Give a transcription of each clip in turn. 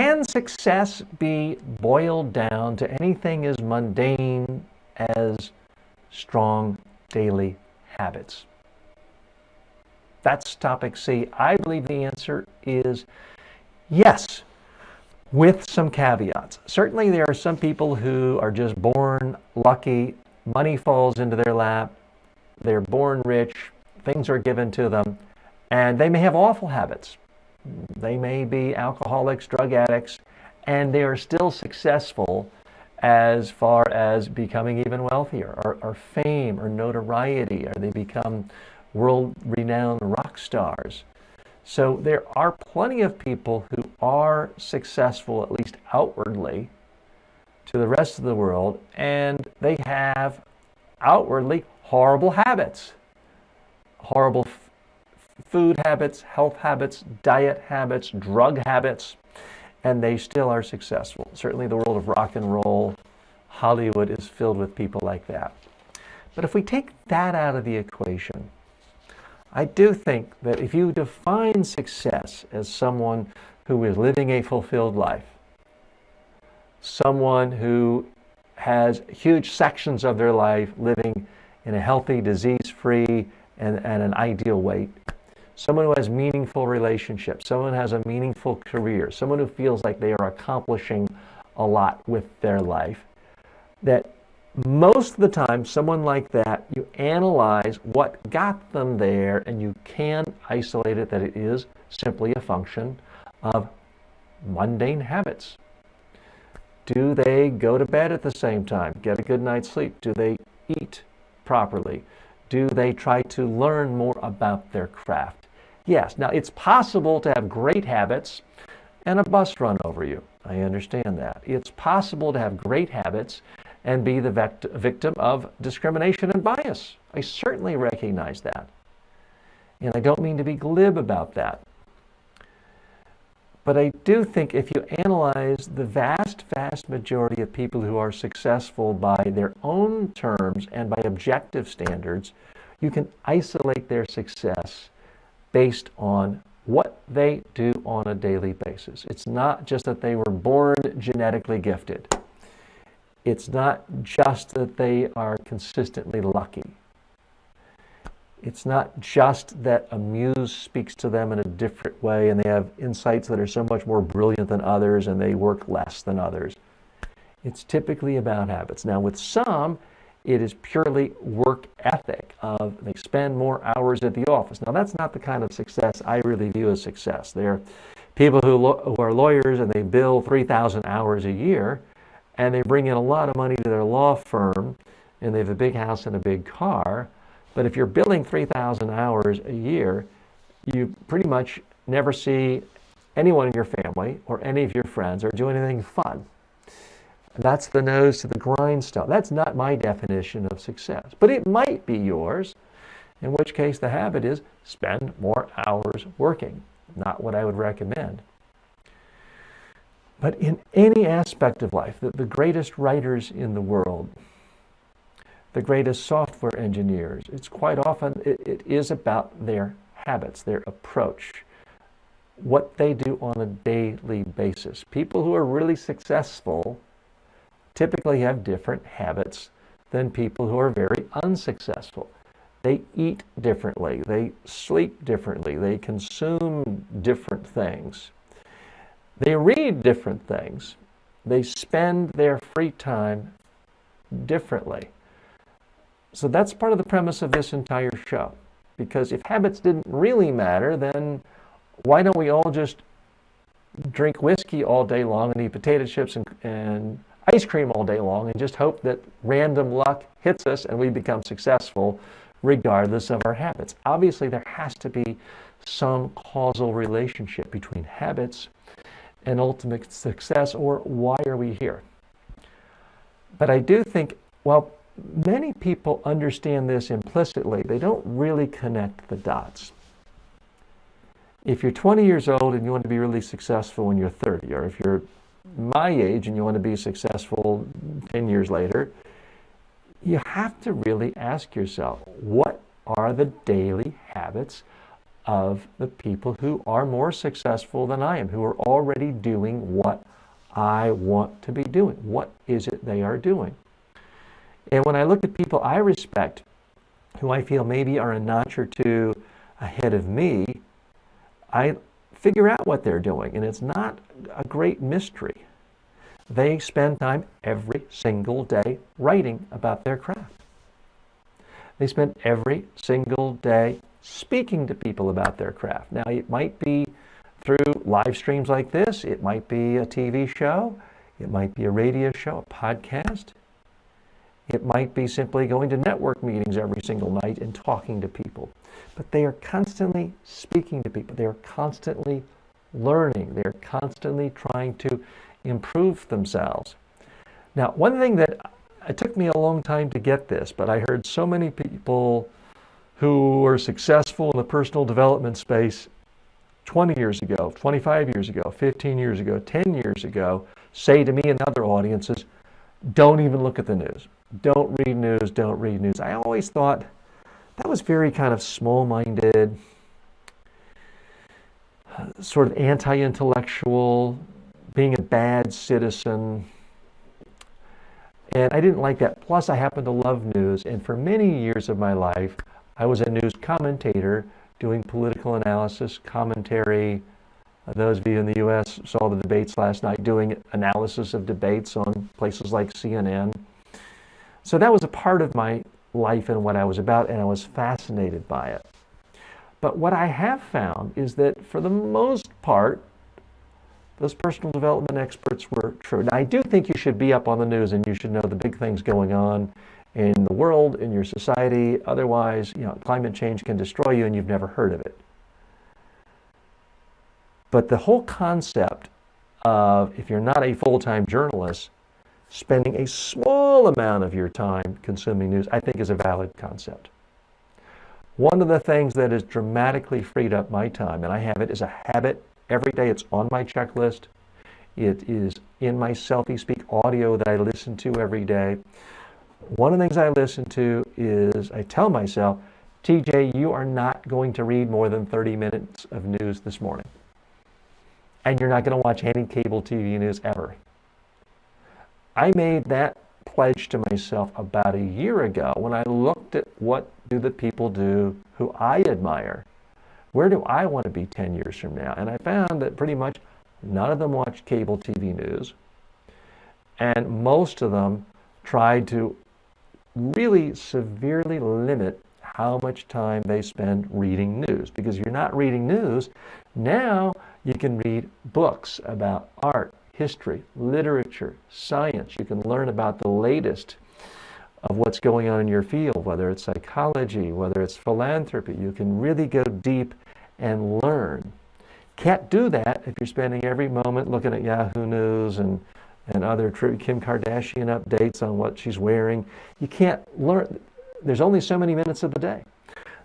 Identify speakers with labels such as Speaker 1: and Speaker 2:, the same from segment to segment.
Speaker 1: Can success be boiled down to anything as mundane as strong daily habits? That's topic C. I believe the answer is yes, with some caveats. Certainly there are some people who are just born lucky, money falls into their lap, they're born rich, things are given to them, and they may have awful habits. They may be alcoholics, drug addicts, and they are still successful as far as becoming even wealthier, or fame, or notoriety, or they become world-renowned rock stars. So there are plenty of people who are successful, at least outwardly, to the rest of the world, and they have outwardly horrible habits. Horrible food habits, health habits, diet habits, drug habits, and they still are successful. Certainly the world of rock and roll, Hollywood is filled with people like that. But if we take that out of the equation, I do think that if you define success as someone who is living a fulfilled life, someone who has huge sections of their life living in a healthy, disease-free, and an ideal weight, someone who has meaningful relationships, someone who has a meaningful career, someone who feels like they are accomplishing a lot with their life, that most of the time, someone like that, you analyze what got them there, and you can isolate it that it is simply a function of mundane habits. Do they go to bed at the same time, get a good night's sleep? Do they eat properly? Do they try to learn more about their craft? Yes. Now, it's possible to have great habits and a bus run over you. I understand that. It's possible to have great habits and be the victim of discrimination and bias. I certainly recognize that. And I don't mean to be glib about that. But I do think if you analyze the vast, vast majority of people who are successful by their own terms and by objective standards, you can isolate their success based on what they do on a daily basis. It's not just that they were born genetically gifted. It's not just that they are consistently lucky. It's not just that a muse speaks to them in a different way and they have insights that are so much more brilliant than others and they work less than others. It's typically about habits. Now, with some, it is purely work ethic of they spend more hours at the office. Now, that's not the kind of success I really view as success. There are people who are lawyers and they bill 3,000 hours a year and they bring in a lot of money to their law firm and they have a big house and a big car. But if you're billing 3,000 hours a year, you pretty much never see anyone in your family or any of your friends or do anything fun. That's the nose to the grindstone. That's not my definition of success. But it might be yours, in which case the habit is spend more hours working. Not what I would recommend. But in any aspect of life, the greatest writers in the world, the greatest software engineers, it's quite often, it is about their habits, their approach, what they do on a daily basis. People who are really successful typically have different habits than people who are very unsuccessful. They eat differently, they sleep differently, they consume different things. They read different things. They spend their free time differently. So that's part of the premise of this entire show. Because if habits didn't really matter, then why don't we all just drink whiskey all day long and eat potato chips and ice cream all day long and just hope that random luck hits us and we become successful regardless of our habits? Obviously, there has to be some causal relationship between habits and ultimate success, or why are we here? But I do think, well, many people understand this implicitly. They don't really connect the dots. If you're 20 years old and you want to be really successful when you're 30, or if you're my age and you want to be successful 10 years later, you have to really ask yourself, what are the daily habits of the people who are more successful than I am, who are already doing what I want to be doing. What is it they are doing? And when I look at people I respect, who I feel maybe are a notch or two ahead of me, I figure out what they're doing, and it's not a great mystery. They spend time every single day writing about their craft. They spend every single day speaking to people about their craft. Now, it might be through live streams like this, it might be a TV show, it might be a radio show, a podcast. It might be simply going to network meetings every single night and talking to people. But they are constantly speaking to people. They are constantly learning. They're constantly trying to improve themselves. Now, one thing that it took me a long time to get this, but I heard so many people who were successful in the personal development space 20 years ago, 25 years ago, 15 years ago, 10 years ago, say to me and other audiences, don't even look at the news. Don't read news, don't read news. I always thought that was very kind of small-minded, sort of anti-intellectual, being a bad citizen. And I didn't like that. Plus, I happen to love news. And for many years of my life, I was a news commentator doing political analysis, commentary. Those of you in the U.S. saw the debates last night, doing analysis of debates on places like CNN. So that was a part of my life and what I was about, and I was fascinated by it. But what I have found is that for the most part, those personal development experts were true. Now, I do think you should be up on the news and you should know the big things going on in the world, in your society. Otherwise, climate change can destroy you and you've never heard of it. But the whole concept of, if you're not a full-time journalist, spending a small amount of your time consuming news, I think is a valid concept. One of the things that has dramatically freed up my time, and I have it as a habit every day, it's on my checklist. It is in my Selfie Speak audio that I listen to every day. One of the things I listen to is, I tell myself, TJ, you are not going to read more than 30 minutes of news this morning. And you're not going to watch any cable TV news ever. I made that pledge to myself about a year ago when I looked at what do the people do who I admire. Where do I want to be 10 years from now? And I found that pretty much none of them watched cable TV news. And most of them tried to really severely limit how much time they spend reading news. Because if you're not reading news, now you can read books about art, history, literature, science. You can learn about the latest of what's going on in your field, whether it's psychology, whether it's philanthropy. You can really go deep and learn. Can't do that if you're spending every moment looking at Yahoo News and other Kim Kardashian updates on what she's wearing. You can't learn. There's only so many minutes of the day.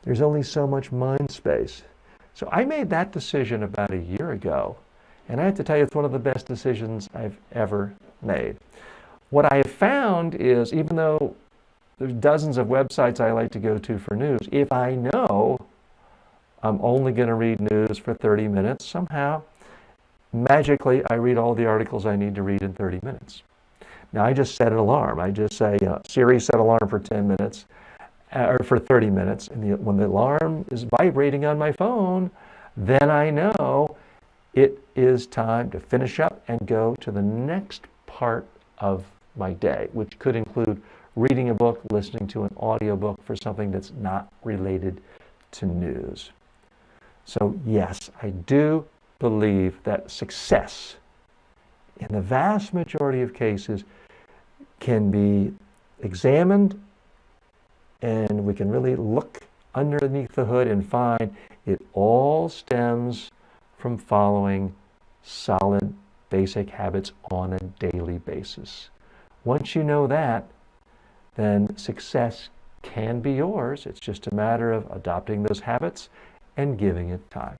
Speaker 1: There's only so much mind space. So I made that decision about a year ago. And I have to tell you, it's one of the best decisions I've ever made. What I have found is, even though there's dozens of websites I like to go to for news, if I know I'm only going to read news for 30 minutes, somehow, magically, I read all the articles I need to read in 30 minutes. Now, I just set an alarm. I just say, Siri, set alarm for 10 minutes, or for 30 minutes. And when the alarm is vibrating on my phone, then I know it is time to finish up and go to the next part of my day, which could include reading a book, listening to an audiobook for something that's not related to news. So yes, I do believe that success, in the vast majority of cases, can be examined, and we can really look underneath the hood and find it all stems from following solid, basic habits on a daily basis. Once you know that, then success can be yours. It's just a matter of adopting those habits and giving it time.